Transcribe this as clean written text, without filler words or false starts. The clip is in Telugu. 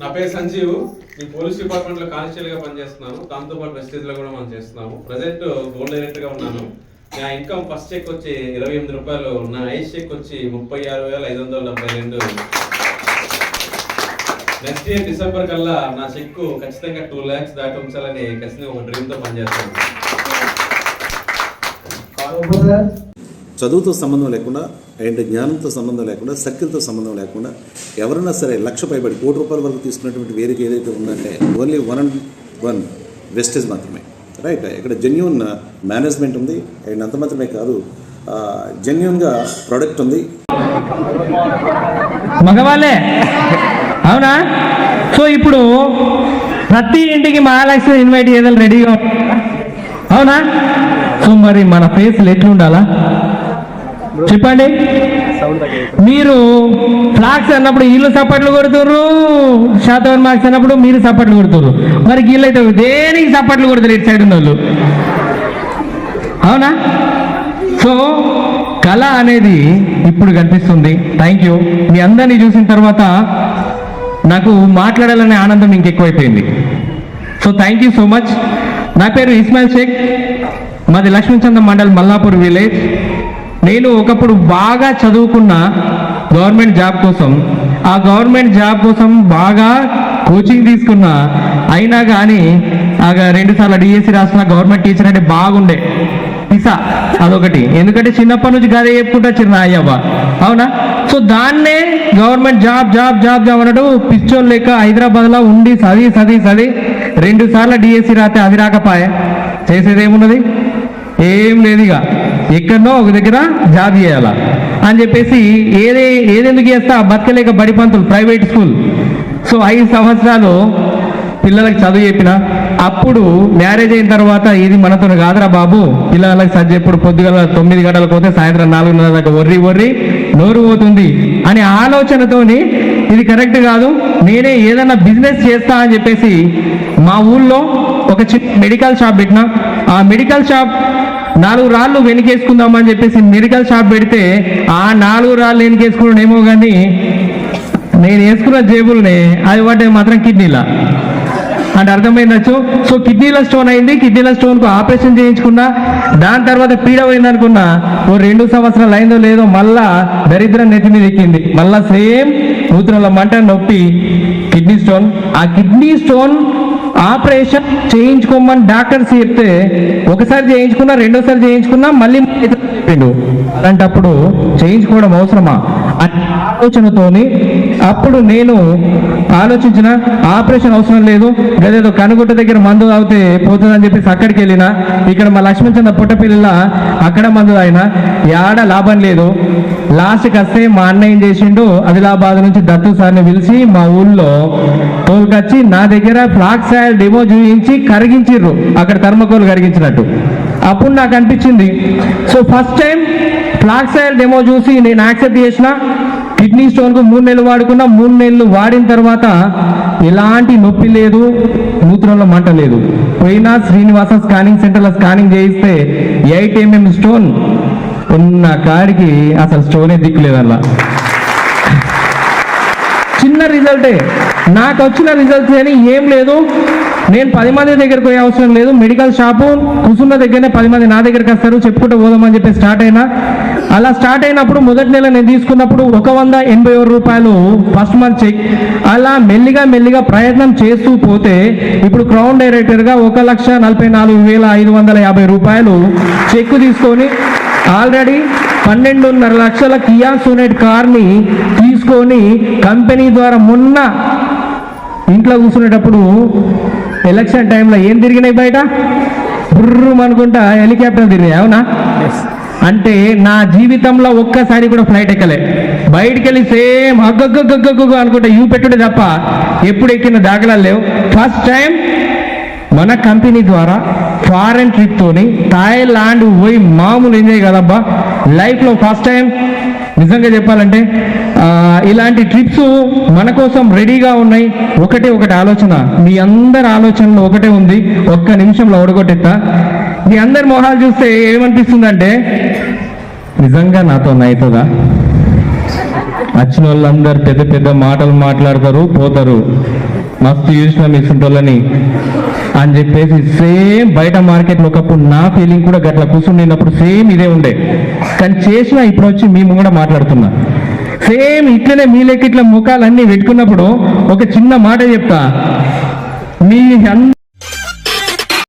నా పేరు సంజీవ్. నేను పోలీస్ డిపార్ట్మెంట్లో కానిస్టేబుల్గా పనిచేస్తున్నాను. దాంతోపాటు వెస్టేజ్లో కూడా మనం చేస్తున్నాము. ప్రజెంట్ గోల్డ్ డైరెక్టర్గా ఉన్నాను. నా ఇన్కమ్ ఫస్ట్ చెక్ వచ్చి 28 రూపాయలు, నా ఐస్ చెక్ వచ్చి 36,572. నెక్స్ట్ ఇయర్ డిసెంబర్ కల్లా నా చెక్ ఖచ్చితంగా 2 lakhs దాటి ఉంచాలని ఖచ్చితంగా ఒక డ్రీమ్తో పనిచేస్తాను. చదువుతో సంబంధం లేకుండా అండ్ జ్ఞానంతో సంబంధం లేకుండా సర్కిల్తో సంబంధం లేకుండా ఎవరైనా సరే 1,00,000 పైబడి ₹1 కోటి వరకు తీసుకున్నటువంటి వేదిక ఏదైతే ఉందంటే ఓన్లీ 1 వెస్టేజ్ మాత్రమే. రైట్, ఇక్కడ జెన్యూన్ మేనేజ్మెంట్ ఉంది అండ్ అంత మాత్రమే కాదు, జెన్యూన్గా ప్రోడక్ట్ ఉంది. మగవాళ్ళే అవునా? సో ఇప్పుడు ప్రతి ఇంటికి మహాలక్ష్మి ఇన్వైట్ చేయాలి రెడీగా అవునా? సో మరి మన ఫేస్లు ఎట్లుండాలా చెప్పండి. మీరు ఫ్లాగ్స్ అన్నప్పుడు వీళ్ళు సపోర్ట్లు కొడుతుర్రు, శాతవన్ మార్క్స్ అన్నప్పుడు మీరు సపోర్ట్లు కొడుతుర్రు. మరి వీళ్ళైతే దేనికి సపోర్ట్లు కొడుతారు ఇటు సైడ్ ఉన్న వాళ్ళు అవునా? సో కళ అనేది ఇప్పుడు కనిపిస్తుంది. Thank you. మీ అందరినీ చూసిన తర్వాత నాకు మాట్లాడాలనే ఆనందం ఇంకెక్కువైపోయింది. So thank you so much. నా పేరు ఇస్మాయిల్ షేక్, మాది లక్ష్మీచంద్ర మండల్ మల్లాపూర్ విలేజ్. నేను ఒకప్పుడు బాగా చదువుకున్న గవర్నమెంట్ జాబ్ కోసం, ఆ గవర్నమెంట్ జాబ్ కోసం బాగా కోచింగ్ తీసుకున్నా, అయినా కానీ 2 సార్లు డిఎస్సి రాసిన గవర్నమెంట్ టీచర్ అంటే బాగుండే పిసా అదొకటి. ఎందుకంటే చిన్నప్పటి నుంచి గదే చెప్పుకుంటా చిన్న అయ్యవ్వ అవునా? సో దాన్నే government job job job job అన్నట్టు పిచ్చోళ్ళు లెక్క హైదరాబాద్లో ఉండి చదివి 2 సార్లు డిఎస్సి రాస్తే అది రాకపాయే, చేసేది ఏమున్నది? ఏం లేదు. ఇక ఎక్కడనో ఒక దగ్గర జాబ్ చేయాలా అని చెప్పేసి ఏదెందుకు చేస్తా బతకలేక బడి పంతులు ప్రైవేట్ స్కూల్. సో 5 సంవత్సరాలు పిల్లలకు చదువు చెప్పిన. అప్పుడు మ్యారేజ్ అయిన తర్వాత ఇది మనతో కాదురా బాబు, పిల్లలకి చదివేప్పుడు పొద్దుగల 9 గంటలకు పోతే సాయంత్రం 4:30 దాకా వర్రి నోరు పోతుంది అనే ఆలోచనతోని ఇది కరెక్ట్ కాదు, నేనే ఏదన్నా బిజినెస్ చేస్తా అని చెప్పేసి మా ఊళ్ళో ఒక చిన్న మెడికల్ షాప్ పెట్టినా. ఆ మెడికల్ షాప్ 4 రాళ్ళు వెనకేసుకుందామని చెప్పేసి మెడికల్ షాప్ పెడితే ఆ 4 రాళ్ళు వెనకేసుకున్నాడేమో కానీ నేను వేసుకున్న జేబుల్ని అది పడ్డే మాత్రం కిడ్నీలా అంటే అర్థమైందచ్చు. సో కిడ్నీలో స్టోన్ అయింది. కిడ్నీలో స్టోన్కు ఆపరేషన్ చేయించుకున్నా. దాని తర్వాత పీడ పోయింది అనుకున్నా. 2 సంవత్సరాలు అయిందో లేదో మళ్ళా దరిద్రం నెత్తి మీద ఎక్కింది. మళ్ళా సేమ్ మూత్రంలో మంట, నొప్పి, కిడ్నీ స్టోన్. ఆ కిడ్నీ స్టోన్ ఆపరేషన్ చేయించుకోమని డాక్టర్స్ చెప్తే ఒకసారి చేయించుకున్నా, 2వ సారి చేయించుకున్నా, మళ్ళీ చెప్పిండు. అలాంటప్పుడు చేయించుకోవడం అవసరమా అనే ఆలోచనతోని అప్పుడు నేను ఆలోచించిన ఆపరేషన్ అవసరం లేదు, గదేదో కనుగుట్ట దగ్గర మందు తాగితే పోతుందని చెప్పేసి అక్కడికి వెళ్ళిన. ఇక్కడ మా లక్ష్మీచంద్ర పుట్టపిల్ల అక్కడ మందు తాగిన, యాడ లాభం లేదు. లాస్ట్కి వస్తే మా అన్న ఏం చేసిండు, ఆదిలాబాద్ నుంచి దత్తు సార్ని పిలిచి మా ఊళ్ళో తోలుకొచ్చి నా దగ్గర ఫ్లాక్స్ ఆయిల్ డెమో చూపించి కరిగించిర్రు, అక్కడ థర్మకోల్ కరిగించినట్టు. అప్పుడు నాకు అనిపించింది, so first time flax oil demo చూసి నేను యాక్సెప్ట్ చేసిన. కిడ్నీ స్టోన్కు 3 నెలలు వాడుకున్నా. 3 నెలలు వాడిన తర్వాత ఎలాంటి నొప్పి లేదు, మూత్రంలో మంట లేదు. పోయినా శ్రీనివాస స్కానింగ్ సెంటర్లో స్కానింగ్ చేయిస్తే 8 mm స్టోన్ ఉన్న కాడికి అసలు స్టోనే దిక్కులేదల్లా. చిన్న రిజల్టే నాకు వచ్చిన రిజల్ట్స్ అని ఏం లేదు. నేను 10 మంది దగ్గరకు పోయే అవసరం లేదు. మెడికల్ షాపు కూర్చున్న దగ్గరనే 10 మంది నా దగ్గరికి వస్తారు, చెప్పుకుంటూ పోదామని చెప్పి స్టార్ట్ అయినా. అలా స్టార్ట్ అయినప్పుడు మొదటి నెల నేను తీసుకున్నప్పుడు 181 రూపాయలు ఫస్ట్ మంత్ చెక్. అలా మెల్లిగా ప్రయత్నం చేస్తూ పోతే ఇప్పుడు క్రౌన్ డైరెక్టర్గా 1,44,550 రూపాయలు చెక్ తీసుకొని ఆల్రెడీ 12.5 లక్షల కియా సోనెట్ కార్ని తీసుకొని కంపెనీ ద్వారా మొన్న ఇంట్లో కూర్చునేటప్పుడు ఎలక్షన్ టైంలో ఏం తిరిగినాయి బయట బుర్రం అనుకుంటా హెలికాప్టర్ తిరిగినాయి అవునా? అంటే నా జీవితంలో ఒక్కసారి కూడా ఫ్లైట్ ఎక్కలే. బయటికి వెళ్ళి సేమ్ అగ్గగ్గగ్గగ్గ అనుకుంటా యూ పెట్టుడే తప్ప ఎప్పుడు ఎక్కిన దాఖలాలు లేవు. ఫస్ట్ టైం మన కంపెనీ ద్వారా ఫారెన్ ట్రిప్తోని థాయిలాండ్ పోయి మామూలు ఎంజాయ్ కదబ్బా, లైఫ్లో ఫస్ట్ టైం. నిజంగా చెప్పాలంటే ఇలాంటి ట్రిప్స్ మన కోసం రెడీగా ఉన్నాయి. ఒకటే ఆలోచన, మీ అందరి ఆలోచనలో ఒకటే ఉంది. ఒక్క నిమిషంలో ఓడగొట్టేస్తా. మీ అందరి మొహాలు చూస్తే ఏమనిపిస్తుందంటే నిజంగా నాతో అవుతుందా? వచ్చిన వాళ్ళందరూ పెద్ద పెద్ద మాటలు మాట్లాడతారు, పోతారు. మస్తు చూసిన మీ సుంటోళ్ళని అని చెప్పేసి సేమ్ బయట మార్కెట్లో ఒకప్పుడు నా ఫీలింగ్ కూడా గట్ల కూర్చుండినప్పుడు సేమ్ ఇదే ఉండే. కానీ చేసిన ఇప్పుడు వచ్చి మేము కూడా మాట్లాడుతున్నా సేమ్ ఇట్లనే మీ లెక్క ఇట్లా ముఖాలన్నీ పెట్టుకున్నప్పుడు ఒక చిన్న మాట చెప్తా, మీ